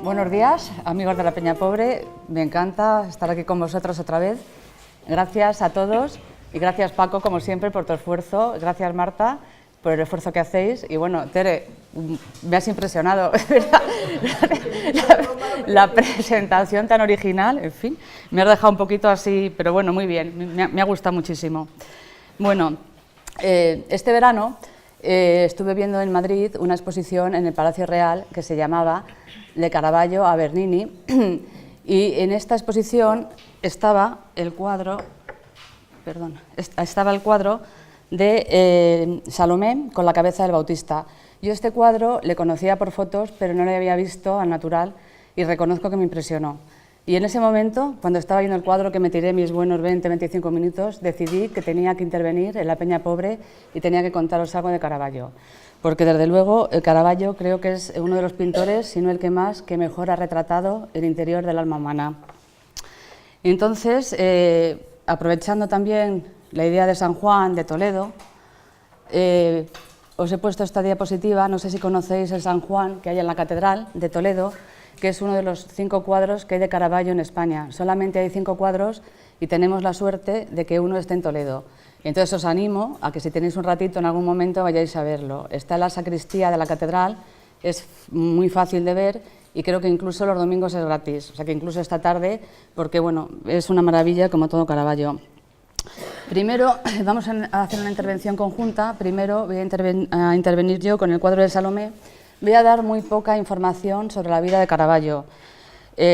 Buenos días, amigos de la Peña Pobre. Me encanta estar aquí con vosotros otra vez. Gracias a todos y gracias, Paco, como siempre, por tu esfuerzo. Gracias, Marta, por el esfuerzo que hacéis. Y bueno, Tere, me has impresionado la presentación tan original. En fin, me has dejado un poquito así, pero bueno, muy bien, me ha gustado muchísimo. Bueno, este verano estuve viendo en Madrid una exposición en el Palacio Real que se llamaba De Caravaggio a Bernini, y en esta exposición estaba el cuadro, de Salomé con la cabeza del Bautista. Yo este cuadro le conocía por fotos, pero no lo había visto al natural y reconozco que me impresionó. Y en ese momento, cuando estaba viendo el cuadro, que me tiré mis buenos 20-25 minutos, decidí que tenía que intervenir en la Peña Pobre y tenía que contaros algo de Caravaggio. Porque desde luego el Caravaggio creo que es uno de los pintores, si no el que más, que mejor ha retratado el interior del alma humana. Entonces, aprovechando también la idea de San Juan de Toledo, os he puesto esta diapositiva. No sé si conocéis el San Juan que hay en la Catedral de Toledo, que es uno de los 5 cuadros que hay de Caravaggio en España. Solamente hay 5 cuadros y tenemos la suerte de que uno esté en Toledo. Entonces os animo a que si tenéis un ratito en algún momento vayáis a verlo. Está en la sacristía de la Catedral, es muy fácil de ver y creo que incluso los domingos es gratis, o sea que incluso esta tarde, porque bueno, es una maravilla como todo Caravaggio. Primero vamos a hacer una intervención conjunta. Primero voy a intervenir yo con el cuadro de Salomé. Voy a dar muy poca información sobre la vida de Caravaggio,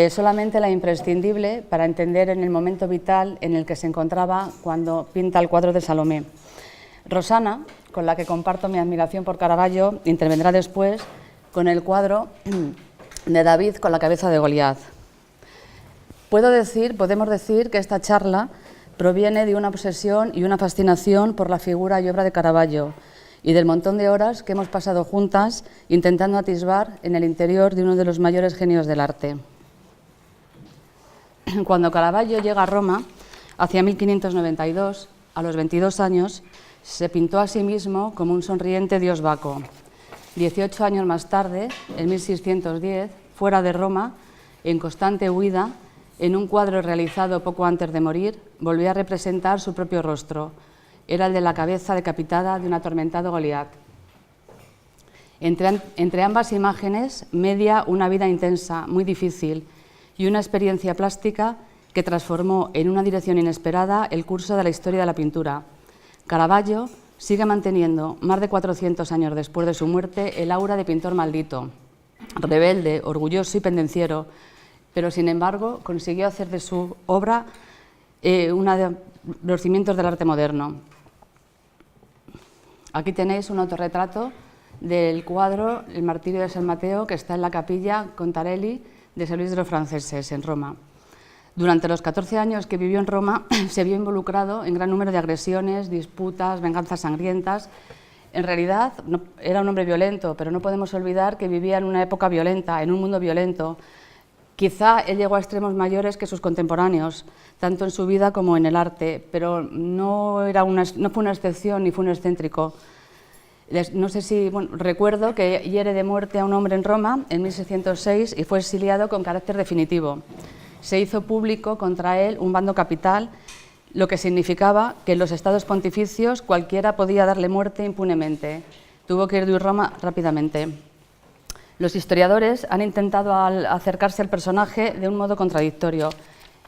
solamente la imprescindible para entender en el momento vital en el que se encontraba cuando pinta el cuadro de Salomé. Rosana, con la que comparto mi admiración por Caravaggio, intervendrá después con el cuadro de David con la cabeza de Goliat. Podemos decir que esta charla proviene de una obsesión y una fascinación por la figura y obra de Caravaggio y del montón de horas que hemos pasado juntas intentando atisbar en el interior de uno de los mayores genios del arte. Cuando Caravaggio llega a Roma, hacia 1592, a los 22 años, se pintó a sí mismo como un sonriente dios Baco. 18 años más tarde, en 1610, fuera de Roma, en constante huida, en un cuadro realizado poco antes de morir, volvió a representar su propio rostro. Era el de la cabeza decapitada de un atormentado Goliat. Entre ambas imágenes media una vida intensa, muy difícil, y una experiencia plástica que transformó en una dirección inesperada el curso de la historia de la pintura. Caravaggio sigue manteniendo, más de 400 años después de su muerte, el aura de pintor maldito, rebelde, orgulloso y pendenciero, pero sin embargo consiguió hacer de su obra uno de los cimientos del arte moderno. Aquí tenéis un autorretrato del cuadro El martirio de San Mateo, que está en la capilla Contarelli de San Luis de los Franceses, en Roma. Durante los 14 años que vivió en Roma, se vio involucrado en gran número de agresiones, disputas, venganzas sangrientas. En realidad, era un hombre violento, pero no podemos olvidar que vivía en una época violenta, en un mundo violento. Quizá él llegó a extremos mayores que sus contemporáneos, tanto en su vida como en el arte, pero no fue una excepción ni fue un excéntrico. No sé si, recuerdo que hiere de muerte a un hombre en Roma en 1606 y fue exiliado con carácter definitivo. Se hizo público contra él un bando capital, lo que significaba que en los estados pontificios cualquiera podía darle muerte impunemente. Tuvo que ir de Roma rápidamente. Los historiadores han intentado acercarse al personaje de un modo contradictorio.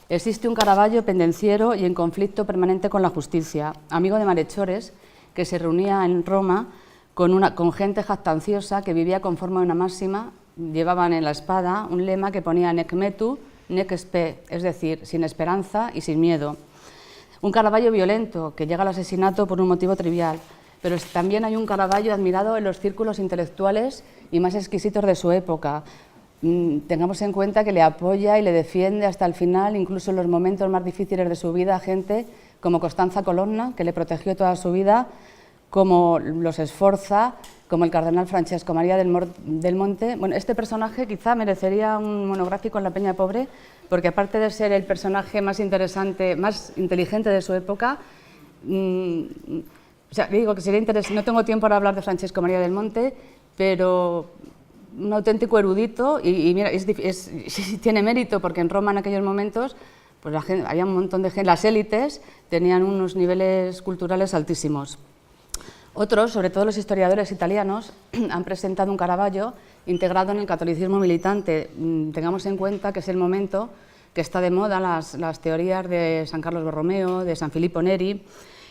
Existe un Caravaggio pendenciero y en conflicto permanente con la justicia, amigo de malhechores, que se reunía en Roma con gente jactanciosa que vivía conforme a una máxima. Llevaban en la espada un lema que ponía nec metu, nec spe, es decir, sin esperanza y sin miedo. Un Caravaggio violento que llega al asesinato por un motivo trivial, pero también hay un Caravaggio admirado en los círculos intelectuales y más exquisitos de su época. Tengamos en cuenta que le apoya y le defiende hasta el final, incluso en los momentos más difíciles de su vida, gente como Costanza Colonna, que le protegió toda su vida, como los Sforza, como el cardenal Francesco María del Monte. Bueno, este personaje quizá merecería un monográfico en la Peña Pobre, porque aparte de ser el personaje más interesante, más inteligente de su época, o sea, digo que sería interesante. No tengo tiempo para hablar de Francesco María del Monte, pero un auténtico erudito y mira, tiene mérito porque en Roma en aquellos momentos pues había un montón de gente, las élites tenían unos niveles culturales altísimos. Otros, sobre todo los historiadores italianos, han presentado un Caravaggio integrado en el catolicismo militante. Tengamos en cuenta que es el momento que está de moda las teorías de San Carlos Borromeo, de San Filippo Neri.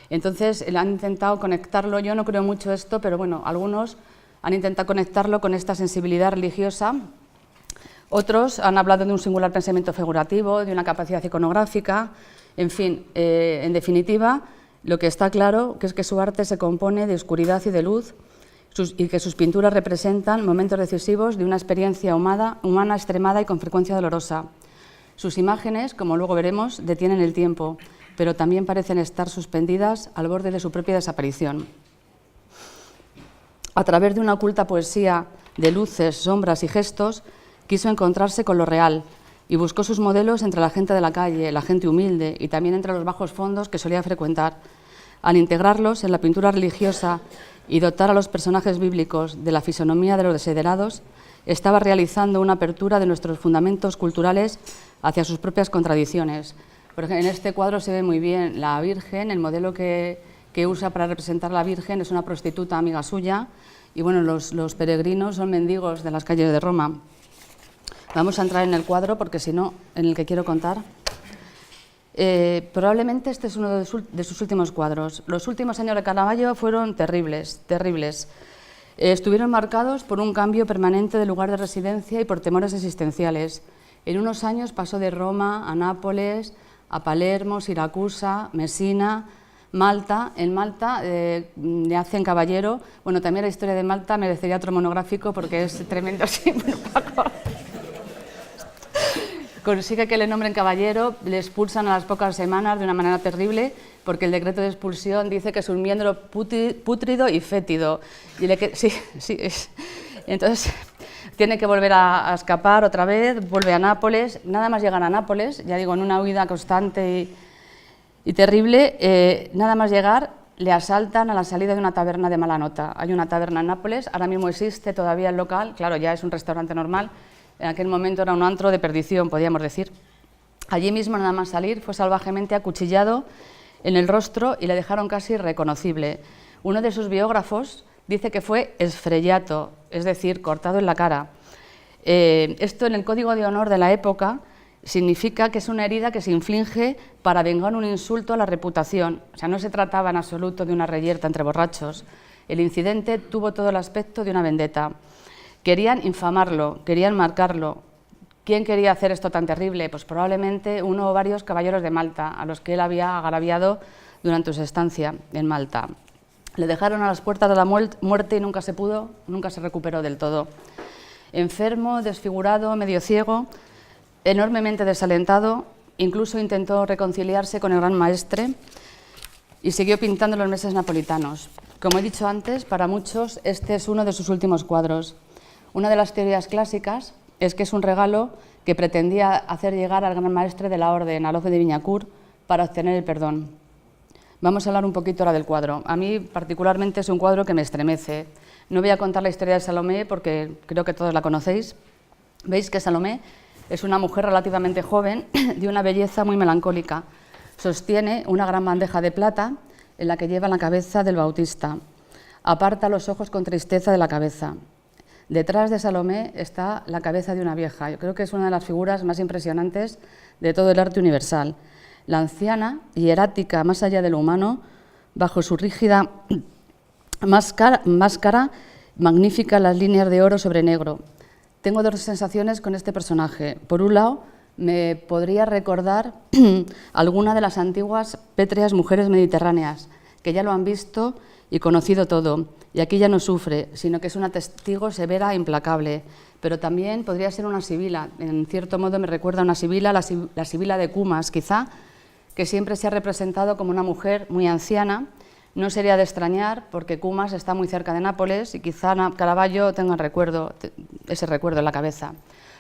Entonces han intentado conectarlo, yo no creo mucho esto, pero bueno, algunos han intentado conectarlo con esta sensibilidad religiosa. Otros han hablado de un singular pensamiento figurativo, de una capacidad iconográfica, en fin, en definitiva, lo que está claro es que su arte se compone de oscuridad y de luz y que sus pinturas representan momentos decisivos de una experiencia humana extremada y con frecuencia dolorosa. Sus imágenes, como luego veremos, detienen el tiempo, pero también parecen estar suspendidas al borde de su propia desaparición. A través de una oculta poesía de luces, sombras y gestos, quiso encontrarse con lo real y buscó sus modelos entre la gente de la calle, la gente humilde y también entre los bajos fondos que solía frecuentar. Al integrarlos en la pintura religiosa y dotar a los personajes bíblicos de la fisonomía de los desiderados, estaba realizando una apertura de nuestros fundamentos culturales hacia sus propias contradicciones. Por ejemplo, en este cuadro se ve muy bien la Virgen, el modelo que usa para representar a la Virgen es una prostituta amiga suya y bueno, los peregrinos son mendigos de las calles de Roma. Vamos a entrar en el cuadro porque si no, en el que quiero contar. Probablemente este es uno de sus últimos cuadros. Los últimos años de Caravaggio fueron terribles, terribles. Estuvieron marcados por un cambio permanente de lugar de residencia y por temores existenciales. En unos años pasó de Roma a Nápoles, a Palermo, Siracusa, Messina, Malta. En Malta le hacen caballero. Bueno, también la historia de Malta merecería otro monográfico porque es tremendo. Sí, bueno, Paco. Consigue que le nombren caballero, le expulsan a las pocas semanas de una manera terrible porque el decreto de expulsión dice que es un miembro pútrido y fétido. Y entonces tiene que volver a escapar otra vez, vuelve a Nápoles, nada más llegar a Nápoles, ya digo, en una huida constante y terrible, nada más llegar le asaltan a la salida de una taberna de mala nota. Hay una taberna en Nápoles, ahora mismo existe todavía el local, claro, ya es un restaurante normal. En aquel momento era un antro de perdición, podríamos decir. Allí mismo, nada más salir, fue salvajemente acuchillado en el rostro y le dejaron casi irreconocible. Uno de sus biógrafos dice que fue esfrellato, es decir, cortado en la cara. Esto en el código de honor de la época significa que es una herida que se inflige para vengar un insulto a la reputación. O sea, no se trataba en absoluto de una reyerta entre borrachos. El incidente tuvo todo el aspecto de una vendetta. Querían infamarlo, querían marcarlo. ¿Quién quería hacer esto tan terrible? Pues probablemente uno o varios caballeros de Malta, a los que él había agraviado durante su estancia en Malta. Le dejaron a las puertas de la muerte y nunca se recuperó del todo. Enfermo, desfigurado, medio ciego, enormemente desalentado, incluso intentó reconciliarse con el gran maestre y siguió pintando los meses napolitanos. Como he dicho antes, para muchos este es uno de sus últimos cuadros. Una de las teorías clásicas es que es un regalo que pretendía hacer llegar al gran maestre de la orden, a Lope de Viñacourt, para obtener el perdón. Vamos a hablar un poquito ahora del cuadro. A mí particularmente es un cuadro que me estremece. No voy a contar la historia de Salomé porque creo que todos la conocéis. Veis que Salomé es una mujer relativamente joven, de una belleza muy melancólica. Sostiene una gran bandeja de plata en la que lleva la cabeza del Bautista. Aparta los ojos con tristeza de la cabeza. Detrás de Salomé está la cabeza de una vieja. Yo creo que es una de las figuras más impresionantes de todo el arte universal. La anciana, hierática más allá de lo humano, bajo su rígida máscara, magnífica las líneas de oro sobre negro. Tengo dos sensaciones con este personaje. Por un lado, me podría recordar alguna de las antiguas pétreas mujeres mediterráneas, que ya lo han visto y conocido todo, y aquí ya no sufre, sino que es una testigo severa e implacable. Pero también podría ser una sibila, en cierto modo me recuerda a una sibila, la sibila de Cumas, quizá, que siempre se ha representado como una mujer muy anciana. No sería de extrañar, porque Cumas está muy cerca de Nápoles y quizá Caravaggio tenga ese recuerdo en la cabeza.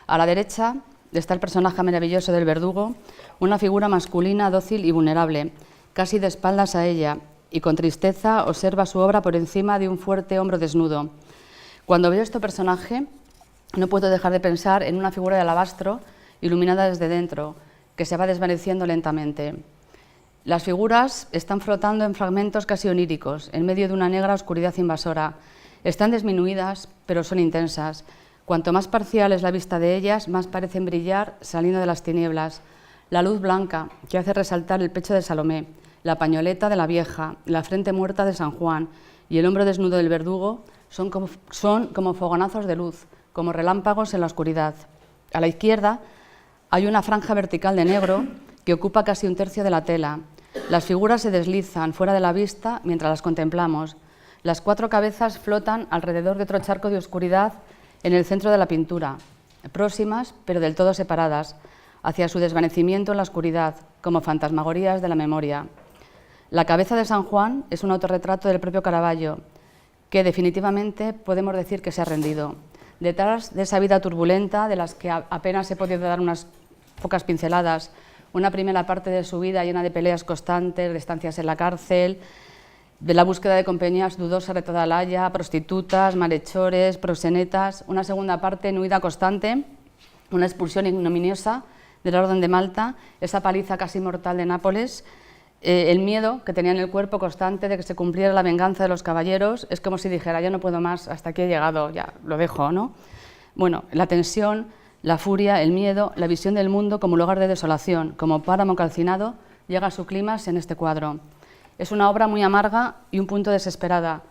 A la derecha está el personaje maravilloso del verdugo, una figura masculina, dócil y vulnerable, casi de espaldas a ella, y con tristeza observa su obra por encima de un fuerte hombro desnudo. Cuando veo este personaje, no puedo dejar de pensar en una figura de alabastro iluminada desde dentro, que se va desvaneciendo lentamente. Las figuras están flotando en fragmentos casi oníricos, en medio de una negra oscuridad invasora. Están disminuidas, pero son intensas. Cuanto más parcial es la vista de ellas, más parecen brillar saliendo de las tinieblas. La luz blanca, que hace resaltar el pecho de Salomé, la pañoleta de la vieja, la frente muerta de San Juan y el hombro desnudo del verdugo son como fogonazos de luz, como relámpagos en la oscuridad. A la izquierda hay una franja vertical de negro que ocupa casi un tercio de la tela. Las figuras se deslizan fuera de la vista mientras las contemplamos. Las 4 cabezas flotan alrededor de otro charco de oscuridad en el centro de la pintura, próximas pero del todo separadas, hacia su desvanecimiento en la oscuridad, como fantasmagorías de la memoria. La cabeza de San Juan es un autorretrato del propio Caravaggio, que definitivamente podemos decir que se ha rendido. Detrás de esa vida turbulenta, de las que apenas he podido dar unas pocas pinceladas, una primera parte de su vida llena de peleas constantes, de estancias en la cárcel, de la búsqueda de compañías dudosas de toda la haya, prostitutas, malhechores, proxenetas, una segunda parte en huida constante, una expulsión ignominiosa de la Orden de Malta, esa paliza casi mortal de Nápoles, el miedo que tenía en el cuerpo constante de que se cumpliera la venganza de los caballeros. Es como si dijera, ya no puedo más, hasta aquí he llegado, ya lo dejo, ¿no? Bueno, la tensión, la furia, el miedo, la visión del mundo como lugar de desolación, como páramo calcinado, llega a su clímax en este cuadro. Es una obra muy amarga y un punto desesperada.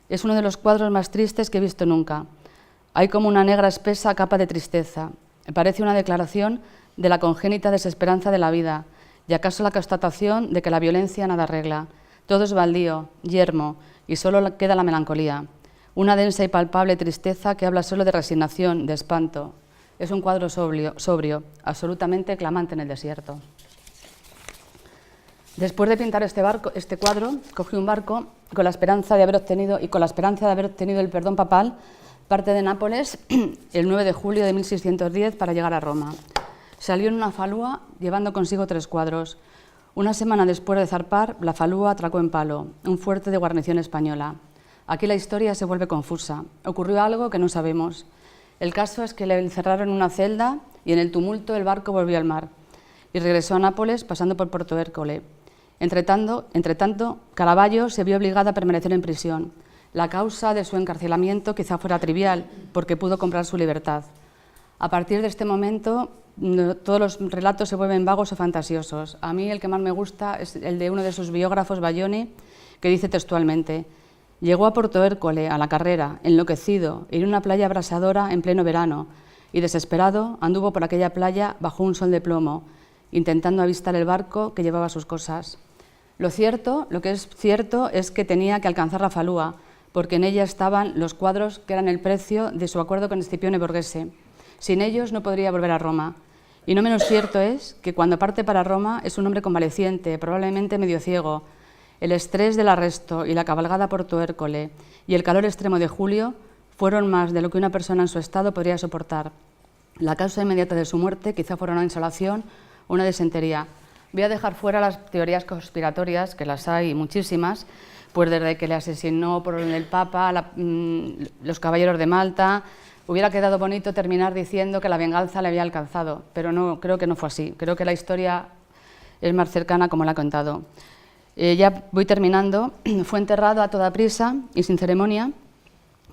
Es uno de los cuadros más tristes que he visto nunca. Hay como una negra espesa capa de tristeza. Parece una declaración de la congénita desesperanza de la vida, y acaso la constatación de que la violencia nada arregla. Todo es baldío, yermo, y solo queda la melancolía. Una densa y palpable tristeza que habla solo de resignación, de espanto. Es un cuadro sobrio, absolutamente clamante en el desierto. Después de pintar este cuadro, cogí un barco con la esperanza de haber obtenido el perdón papal, parte de Nápoles el 9 de julio de 1610 para llegar a Roma. Salió en una falúa llevando consigo 3 cuadros. Una semana después de zarpar, la falúa atracó en Palo, un fuerte de guarnición española. Aquí la historia se vuelve confusa. Ocurrió algo que no sabemos. El caso es que le encerraron en una celda y en el tumulto el barco volvió al mar y regresó a Nápoles pasando por Porto Ercole. Entretanto, Caravaggio se vio obligado a permanecer en prisión. La causa de su encarcelamiento quizá fuera trivial, porque pudo comprar su libertad. A partir de este momento, todos los relatos se vuelven vagos o fantasiosos. A mí el que más me gusta es el de uno de sus biógrafos, Bayoni, que dice textualmente: llegó a Porto Ercole a la carrera, enloquecido, en una playa abrasadora en pleno verano, y desesperado anduvo por aquella playa bajo un sol de plomo, intentando avistar el barco que llevaba sus cosas. Lo que es cierto es que tenía que alcanzar la falúa, porque en ella estaban los cuadros que eran el precio de su acuerdo con Scipione Borghese. Sin ellos no podría volver a Roma. Y no menos cierto es que cuando parte para Roma es un hombre convaleciente, probablemente medio ciego. El estrés del arresto y la cabalgada a Porto Ercole y el calor extremo de julio fueron más de lo que una persona en su estado podría soportar. La causa inmediata de su muerte quizá fuera una insolación o una disentería. Voy a dejar fuera las teorías conspiratorias, que las hay muchísimas, pues desde que le asesinó por el Papa, los caballeros de Malta. Hubiera quedado bonito terminar diciendo que la venganza le había alcanzado, pero no, creo que no fue así. Creo que la historia es más cercana como la he contado. Ya voy terminando. Fue enterrado a toda prisa y sin ceremonia.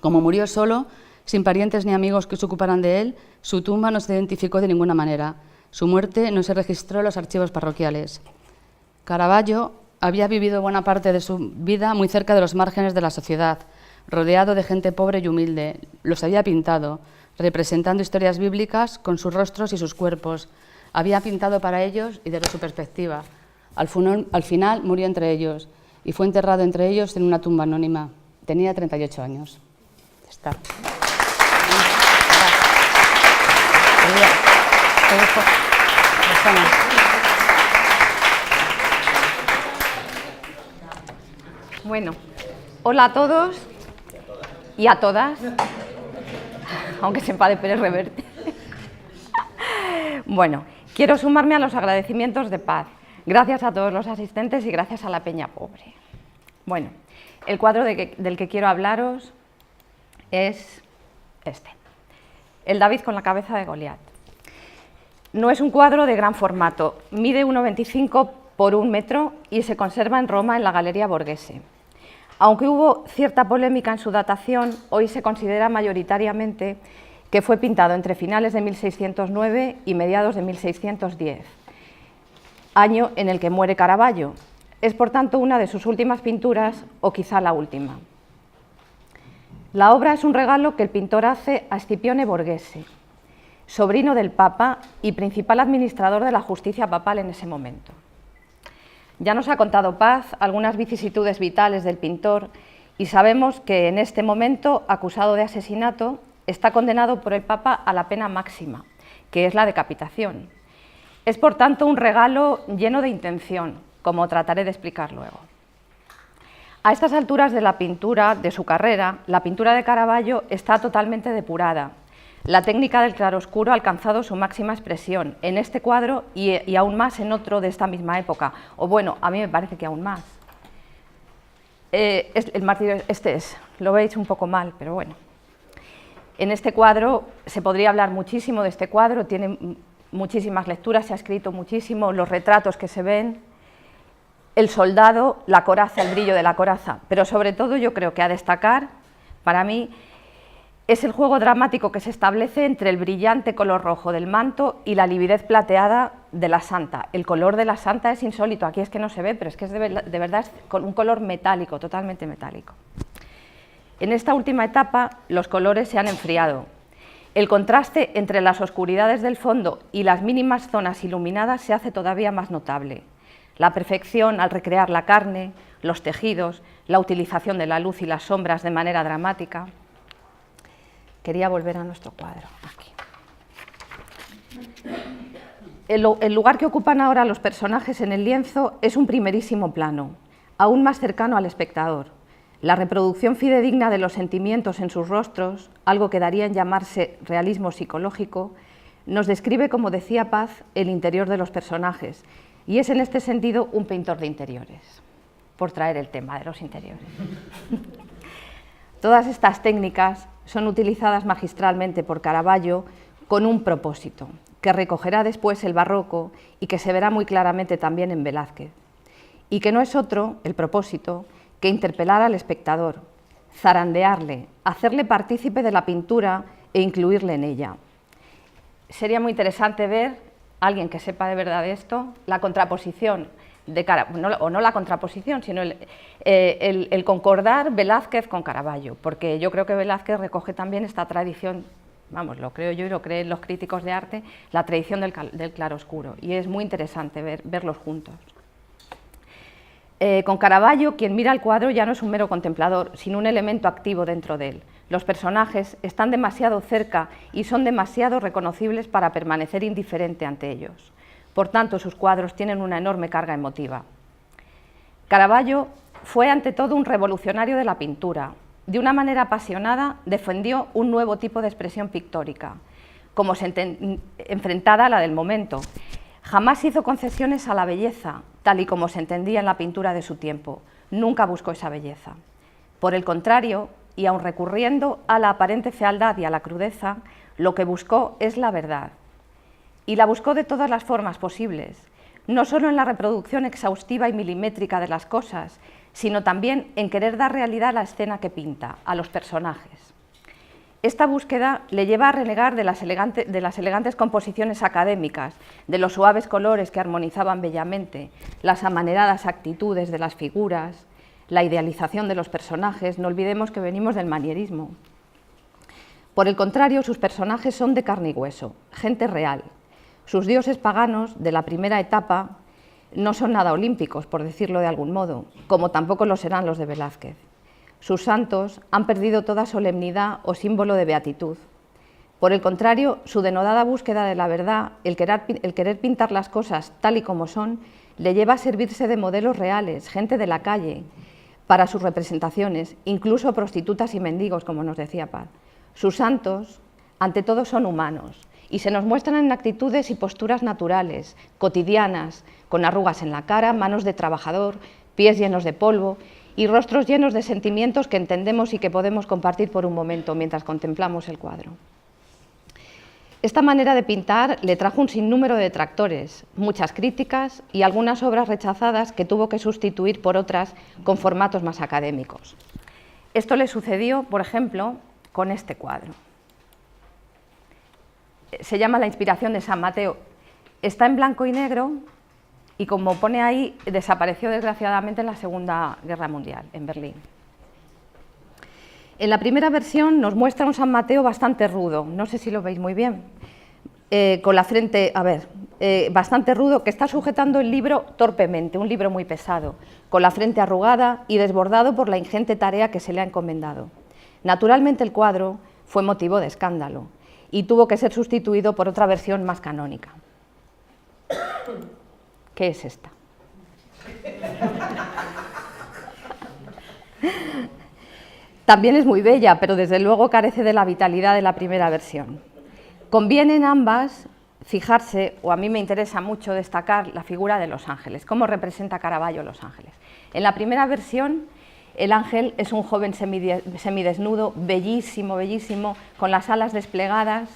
Como murió solo, sin parientes ni amigos que se ocuparan de él, su tumba no se identificó de ninguna manera. Su muerte no se registró en los archivos parroquiales. Caravaggio había vivido buena parte de su vida muy cerca de los márgenes de la sociedad, rodeado de gente pobre y humilde. Los había pintado, representando historias bíblicas con sus rostros y sus cuerpos. Había pintado para ellos y desde su perspectiva. Al final murió entre ellos y fue enterrado entre ellos en una tumba anónima. Tenía 38 años. Está. Bueno, hola a todos y a todas, aunque se enfade Pérez Reverte. Bueno, quiero sumarme a los agradecimientos de Paz. Gracias a todos los asistentes y gracias a la Peña Pobre. Bueno, el cuadro del que quiero hablaros es este. el David con la cabeza de Goliat. No es un cuadro de gran formato, mide 1,25 por 1 metro y se conserva en Roma en la Galería Borghese. Aunque hubo cierta polémica en su datación, hoy se considera mayoritariamente que fue pintado entre finales de 1609 y mediados de 1610, año en el que muere Caravaggio. Es, por tanto, una de sus últimas pinturas, o quizá la última. La obra es un regalo que el pintor hace a Scipione Borghese, sobrino del Papa y principal administrador de la justicia papal en ese momento. Ya nos ha contado Paz algunas vicisitudes vitales del pintor y sabemos que en este momento, acusado de asesinato, está condenado por el Papa a la pena máxima, que es la decapitación. Es, por tanto, un regalo lleno de intención, como trataré de explicar luego. A estas alturas de la pintura, de su carrera, la pintura de Caravaggio está totalmente depurada. La técnica del claroscuro ha alcanzado su máxima expresión en este cuadro y aún más en otro de esta misma época, o bueno, a mí me parece que aún más. El martirio, lo veis un poco mal, pero bueno. En este cuadro se podría hablar muchísimo de este cuadro, tiene muchísimas lecturas, se ha escrito muchísimo, los retratos que se ven, el soldado, la coraza, el brillo de la coraza, pero sobre todo yo creo que a destacar, para mí, es el juego dramático que se establece entre el brillante color rojo del manto y la lividez plateada de la santa. El color de la santa es insólito, aquí es que no se ve, pero es que es de verdad es con un color metálico, totalmente metálico. En esta última etapa los colores se han enfriado. El contraste entre las oscuridades del fondo y las mínimas zonas iluminadas se hace todavía más notable. La perfección al recrear la carne, los tejidos, la utilización de la luz y las sombras de manera dramática. Quería volver a nuestro cuadro, aquí. El lugar que ocupan ahora los personajes en el lienzo es un primerísimo plano, aún más cercano al espectador. La reproducción fidedigna de los sentimientos en sus rostros, algo que daría en llamarse realismo psicológico, nos describe, como decía Paz, el interior de los personajes, y es en este sentido un pintor de interiores, por traer el tema de los interiores. Todas estas técnicas son utilizadas magistralmente por Caravaggio con un propósito, que recogerá después el barroco y que se verá muy claramente también en Velázquez, y que no es otro, el propósito, que interpelar al espectador, zarandearle, hacerle partícipe de la pintura e incluirle en ella. Sería muy interesante ver, alguien que sepa de verdad esto, la contraposición de o no la contraposición, sino el concordar Velázquez con Caravaggio, porque yo creo que Velázquez recoge también esta tradición, vamos, lo creo yo y lo creen los críticos de arte, la tradición del claroscuro, y es muy interesante verlos juntos. Con Caravaggio, quien mira el cuadro ya no es un mero contemplador, sino un elemento activo dentro de él. Los personajes están demasiado cerca y son demasiado reconocibles para permanecer indiferente ante ellos. Por tanto, sus cuadros tienen una enorme carga emotiva. Caravaggio fue ante todo un revolucionario de la pintura. De una manera apasionada defendió un nuevo tipo de expresión pictórica, como enfrentada a la del momento. Jamás hizo concesiones a la belleza, tal y como se entendía en la pintura de su tiempo. Nunca buscó esa belleza. Por el contrario, y aun recurriendo a la aparente fealdad y a la crudeza, lo que buscó es la verdad. Y la buscó de todas las formas posibles, no solo en la reproducción exhaustiva y milimétrica de las cosas, sino también en querer dar realidad a la escena que pinta, a los personajes. Esta búsqueda le lleva a renegar de las elegantes composiciones académicas, de los suaves colores que armonizaban bellamente, las amaneradas actitudes de las figuras, la idealización de los personajes. No olvidemos que venimos del manierismo. Por el contrario, sus personajes son de carne y hueso, gente real. Sus dioses paganos de la primera etapa no son nada olímpicos, por decirlo de algún modo, como tampoco lo serán los de Velázquez. Sus santos han perdido toda solemnidad o símbolo de beatitud. Por el contrario, su denodada búsqueda de la verdad, el querer pintar las cosas tal y como son, le lleva a servirse de modelos reales, gente de la calle, para sus representaciones, incluso prostitutas y mendigos, como nos decía Paz. Sus santos, ante todo, son humanos y se nos muestran en actitudes y posturas naturales, cotidianas, con arrugas en la cara, manos de trabajador, pies llenos de polvo y rostros llenos de sentimientos que entendemos y que podemos compartir por un momento mientras contemplamos el cuadro. Esta manera de pintar le trajo un sinnúmero de detractores, muchas críticas y algunas obras rechazadas que tuvo que sustituir por otras con formatos más académicos. Esto le sucedió, por ejemplo, con este cuadro. Se llama La inspiración de San Mateo. Está en blanco y negro y, como pone ahí, desapareció desgraciadamente en la Segunda Guerra Mundial, en Berlín. En la primera versión nos muestra un San Mateo bastante rudo, no sé si lo veis muy bien, con la frente, bastante rudo, que está sujetando el libro torpemente, un libro muy pesado, con la frente arrugada y desbordado por la ingente tarea que se le ha encomendado. Naturalmente el cuadro fue motivo de escándalo y tuvo que ser sustituido por otra versión más canónica. ¿Qué es esta? También es muy bella, pero desde luego carece de la vitalidad de la primera versión. Conviene en ambas fijarse, o a mí me interesa mucho destacar, la figura de los ángeles, cómo representa Caravaggio los ángeles. En la primera versión, el ángel es un joven semidesnudo, bellísimo, bellísimo, con las alas desplegadas,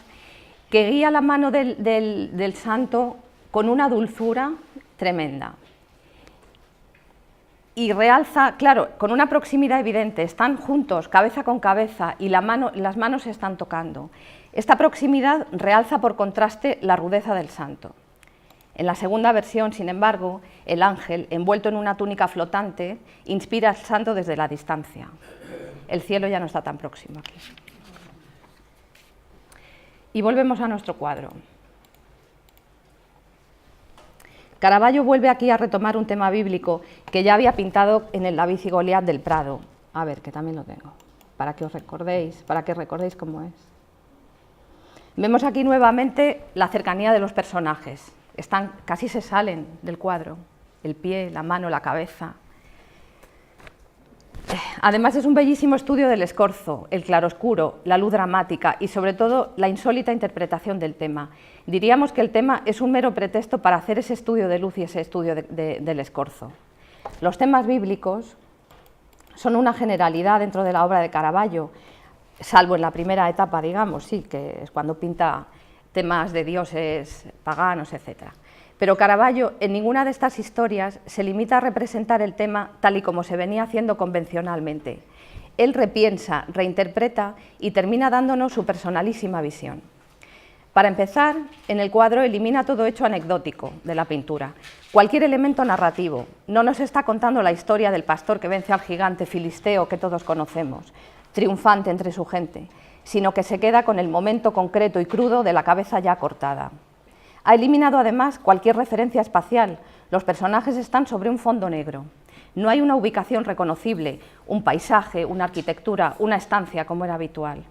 que guía la mano del santo con una dulzura tremenda. Y realza, claro, con una proximidad evidente, están juntos, cabeza con cabeza, y las manos se están tocando. Esta proximidad realza por contraste la rudeza del santo. En la segunda versión, sin embargo, el ángel, envuelto en una túnica flotante, inspira al santo desde la distancia. El cielo ya no está tan próximo aquí. Y volvemos a nuestro cuadro. Caravaggio vuelve aquí a retomar un tema bíblico que ya había pintado en el David y Goliat del Prado. A ver, que también lo tengo, para que recordéis cómo es. Vemos aquí nuevamente la cercanía de los personajes. Casi se salen del cuadro, el pie, la mano, la cabeza. Además es un bellísimo estudio del escorzo, el claroscuro, la luz dramática y sobre todo la insólita interpretación del tema. Diríamos que el tema es un mero pretexto para hacer ese estudio de luz y ese estudio del escorzo. Los temas bíblicos son una generalidad dentro de la obra de Caravaggio, salvo en la primera etapa, digamos, sí, que es cuando pinta temas de dioses paganos, etc. Pero Caravaggio en ninguna de estas historias se limita a representar el tema tal y como se venía haciendo convencionalmente. Él repiensa, reinterpreta y termina dándonos su personalísima visión. Para empezar, en el cuadro elimina todo hecho anecdótico de la pintura, cualquier elemento narrativo. No nos está contando la historia del pastor que vence al gigante filisteo que todos conocemos, triunfante entre su gente, sino que se queda con el momento concreto y crudo de la cabeza ya cortada. Ha eliminado además cualquier referencia espacial. Los personajes están sobre un fondo negro. No hay una ubicación reconocible, un paisaje, una arquitectura, una estancia como era habitual.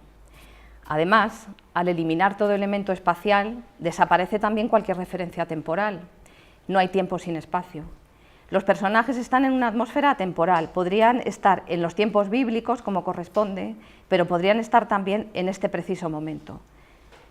Además, al eliminar todo elemento espacial, desaparece también cualquier referencia temporal. No hay tiempo sin espacio. Los personajes están en una atmósfera atemporal. Podrían estar en los tiempos bíblicos, como corresponde, pero podrían estar también en este preciso momento.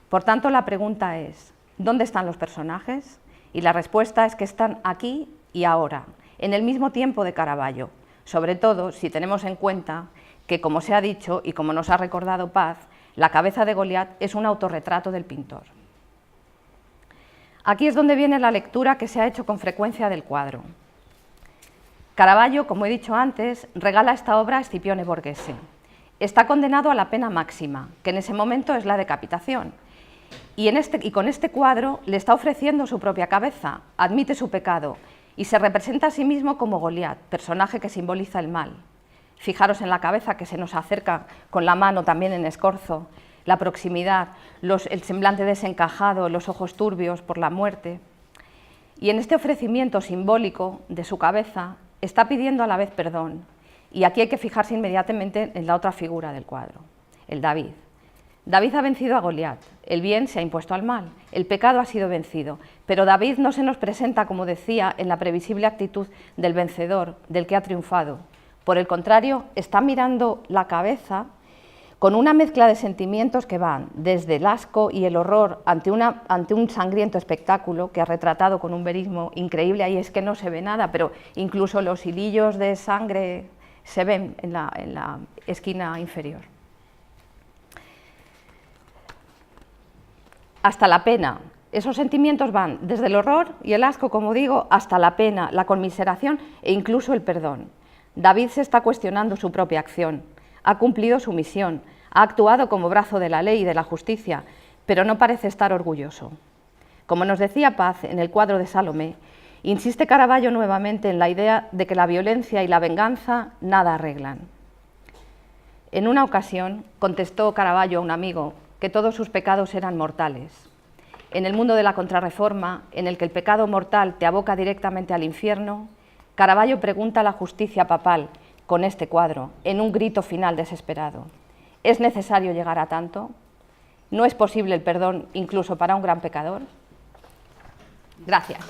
Por tanto, la pregunta es: ¿dónde están los personajes? Y la respuesta es que están aquí y ahora, en el mismo tiempo de Caravaggio, sobre todo si tenemos en cuenta que, como se ha dicho y como nos ha recordado Paz, la cabeza de Goliat es un autorretrato del pintor. Aquí es donde viene la lectura que se ha hecho con frecuencia del cuadro. Caravaggio, como he dicho antes, regala esta obra a Scipione Borghese. Está condenado a la pena máxima, que en ese momento es la decapitación. Y con este cuadro le está ofreciendo su propia cabeza, admite su pecado y se representa a sí mismo como Goliat, personaje que simboliza el mal. Fijaros en la cabeza que se nos acerca con la mano también en escorzo, la proximidad, el semblante desencajado, los ojos turbios por la muerte. Y en este ofrecimiento simbólico de su cabeza está pidiendo a la vez perdón. Y aquí hay que fijarse inmediatamente en la otra figura del cuadro, el David. David ha vencido a Goliat, el bien se ha impuesto al mal, el pecado ha sido vencido, pero David no se nos presenta, como decía, en la previsible actitud del vencedor, del que ha triunfado. Por el contrario, está mirando la cabeza con una mezcla de sentimientos que van desde el asco y el horror ante un sangriento espectáculo que ha retratado con un verismo increíble. Ahí es que no se ve nada, pero incluso los hilillos de sangre se ven en la esquina inferior. hasta la pena. Esos sentimientos van desde el horror y el asco, como digo, hasta la pena, la conmiseración e incluso el perdón. David se está cuestionando su propia acción, ha cumplido su misión, ha actuado como brazo de la ley y de la justicia, pero no parece estar orgulloso. Como nos decía Paz en el cuadro de Salomé, insiste Caravaggio nuevamente en la idea de que la violencia y la venganza nada arreglan. En una ocasión contestó Caravaggio a un amigo que todos sus pecados eran mortales. En el mundo de la Contrarreforma, en el que el pecado mortal te aboca directamente al infierno, Caravaggio pregunta a la justicia papal con este cuadro, en un grito final desesperado: ¿es necesario llegar a tanto? ¿No es posible el perdón incluso para un gran pecador? Gracias.